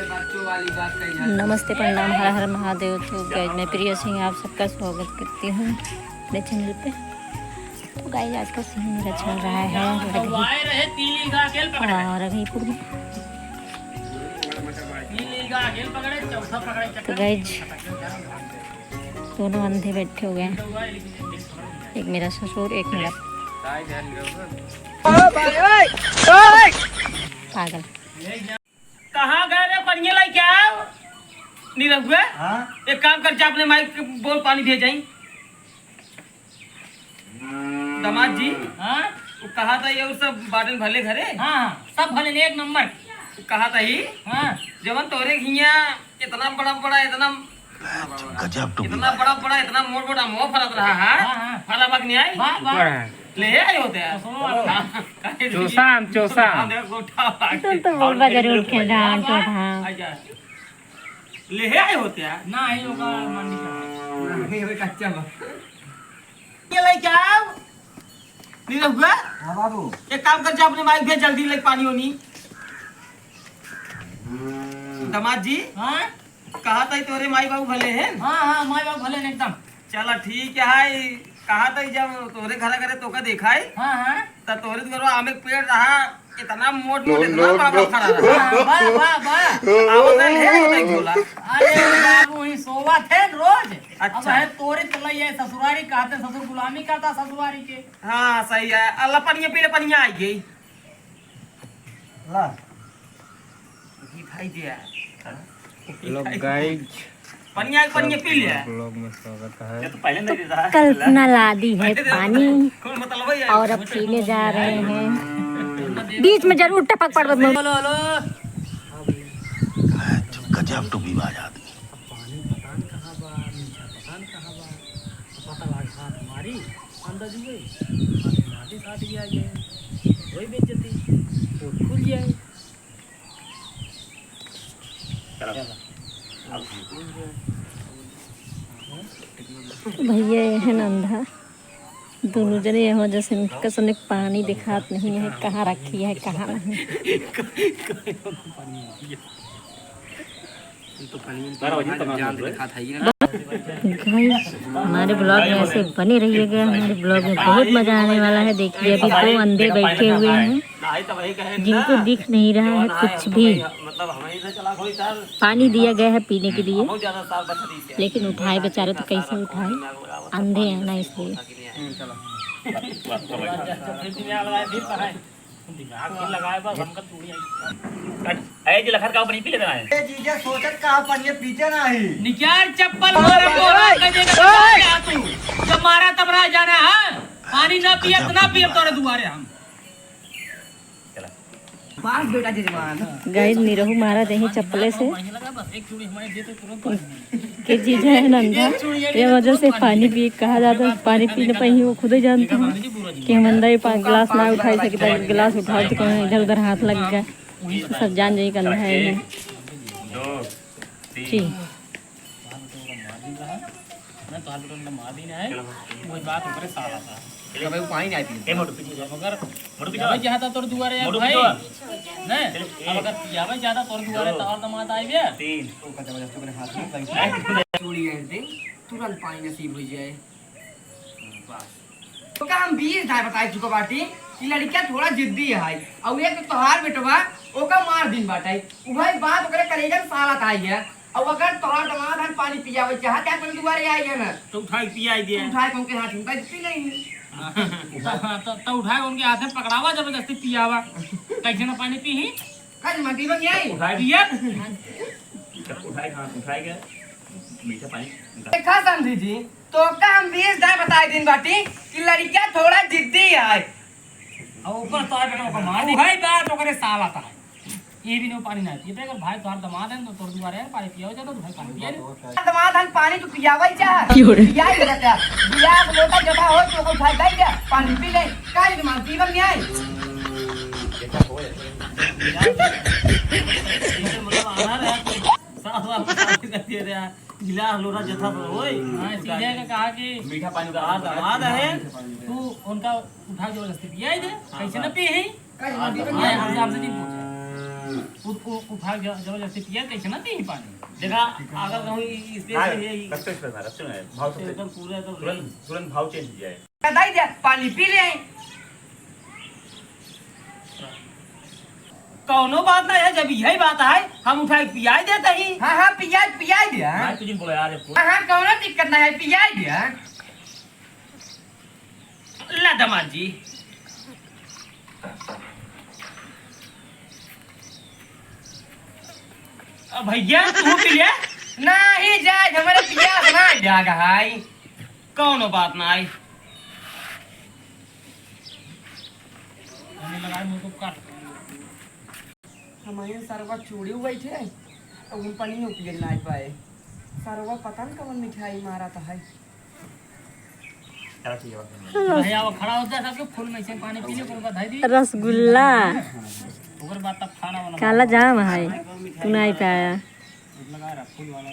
नमस्ते, प्रणाम, हर हर महादेव। तो गाइज मैं प्रिया सिंह आप सबका स्वागत करती हूँ अपने चैनल पे। तो गाइज आज का सीन मेरा चल रहा है रघईपुर में। तो गाइज दोनों अंधे बैठे हुए हैं, एक मेरा ससुर एक मेरा पागल। कहाँ गए रे पनिया लाई क्या नहीं रहुए? एक काम कर, अपने माइक के बोल पानी भेजाई दामाद जी। हाँ वो कहा था ये सब बाटन भले घरे। हाँ सब भले एक नंबर कहा था ही। हाँ जवन तोरे घिया इतना बड़ा बड़ा इतना बड़ा इतना मोटा मोटा मुँह फलत रहा है। फला बक नहीं आई ले आए होते हैं चौसा तो बोल जरूर के डांट ले आए होते हैं ना ही होगा मंडी का कच्चा ये ले क्या नहीं रहुआ? हां बाबू एक काम कर, जा अपने माइक भेज जल्दी ले पानी होनी। दामाद जी हां कहा था तोरे माई बाबू भले हैं? हां माई बाबू भले हैं एकदम। चला ठीक है। कहा था जब तोरे घर करे तो का देखा है। हां त तोरे घर आम एक पेड़ रहा इतना मोट इतना बड़ा खड़ा रहा। वाह आवत है झोला। अरे बाबू ही सोवा थे रोज। अच्छा अब है तोरे चलई है ससुरारी कहते, ससुर गुलामी करता ससुरारी के। हां सही है। अल्लाह पनिया पीले पनिया आई गई ला भाई दिया लोग गाइज पनिया पी लिया। ब्लॉग में स्वागत है। तो पहले नहीं रहा कल्पना लादी है पानी और अब पीने जा रहे हैं। बीच में जरूर टपक पड़। हेलो गजब टू भी बाज आदमी। पानी पतान कहां बा मीठा पतान कहां बा पता लाग हाथ मारी अंदर जी गई माटी साथ गया ये वही बेइज्जती तो खुल जाए। भैया है नंधा दोनों जने यहाँ जैसे कसने पानी दिखात नहीं है, कहाँ रखी है कहाँ नहीं। हमारे ब्लॉग में ऐसे बने रहिएगा। हमारे ब्लॉग में बहुत मजा आने वाला है। देखिए अभी दो अंधे बैठे हुए हैं जिनको दिख नहीं रहा है कुछ भी। पानी दिया गया है पीने के लिए, लेकिन उठाए बेचारे तो कैसे उठाए, अंधे हैं ना इसलिए। निचार चप्पल मारा तब रहा जाना है। पानी ना पिए ना पिए तोरे दुआरे हम गाइस निरहु मारा दही चप्पले से के चीज है नंदा। ये वजह से पानी पी कहा जाता है, पानी पीने पर ही वो खुद ही जानते हैं कि हम अंदर गिलास ना उठा सकता। गिलास उठाओ तो कहीं इधर उधर हाथ लग गया तो सब जान जाइए अंधा है जी। पानी नहीं आती मगर ज्यादा तोर दुआरे यार भाई नहीं अब अगर पियावे ज्यादा तोर दुआरे तो और दमाद आई बे तीन ओ का जबरदस्ती अपने हाथ में लगी चूड़ी है दे तुरंत पानी नसीब हो जाए बस। तो का हम 20 ढाई बताई चुका बाटी कि लड़का थोड़ा जिद्दी है और एक तोहार बेटवा ओका मार दिन बाटाई उ भाई बात ओकरे कलेजन सालत आई है। और अगर तोरा दमाद हम पानी पियावे चाहत है अपन दुआरे आई है ना तो उठाई पियाई दे, उठाई को के हाथ में पी नहीं तो उठाए उनके हाथ में पकड़ावा जबरदस्ती पियावा कैसे ना पानी पी ही कल मटी बन आई उठाई दिया उठाई गया मीठा पानी देखा समझी जी। तो का हम 20 ढाई बताए दिन बाटी कि लड़का थोड़ा जिद्दी है और ऊपर तो बेटा को मार दी भाई बात ओकरे साल आता है ये भी नो पानी ना पीते। अगर भाई तोर दमाद है तो तोर दुआरे है पानी पियाओ जा तो भाई पानी पिया दमाद हम पानी तो पियावा ही चाह पियाई रहता बिया लोटा जगह हो तो को उठा दे पानी पी ले काई दमाद पीवन नहीं आई मतलब आना रहा साफ साफ करती है गिलास लोटा जथा ओए हां सीधे का कहा कि मीठा पानी का दमाद है तू उनका उठा जबरदस्ती पियाई दे कैसे ना पी है काई हमसे नहीं पूछे उठा जबरदस्ती पिया कैसे ना दी पानी देखा अगर कहूँ इस देश से ये भाव से एकदम पूरा तो तुरंत भाव चेंज हो जाए। दाई दे पानी पी ले कौनो बात ना है जब यही बात है हम उठा के पिया देते ही हाँ हाँ पिया दे मैं तुझे बोला यार हाँ हाँ कौनो दिक्कत नहीं है पिया दे ला दामाद जी भैया तू पी ले नहीं जाए हमारे पिया ना जागा है कौनो बात ना आई हमारे सरवा चूड़ी हुई थे और उन पानी में पिए ना पाए सरवा पता नहीं कौन मिठाई मारा था है भैया वो खड़ा होता है सबके फूल में से पानी पी ले को बधाई दी रसगुल्ला ओकर बात तब खाना वाला काला जाम है तू नहीं पाया लगा रहा फूल वाला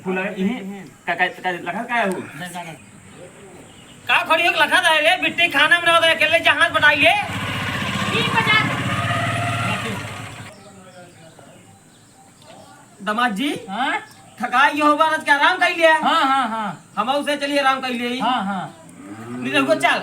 फूल का लगा का है वो का खड़ी हो लखा दे रे बिट्टी खाना में ना अकेले जहाज बताइए ठीक बजा दामाद जी हां थकाई हो बारत के आराम कर लिया हां हां हां हम उसे चलिए आराम कर लिए हां हां नहीं रहो चल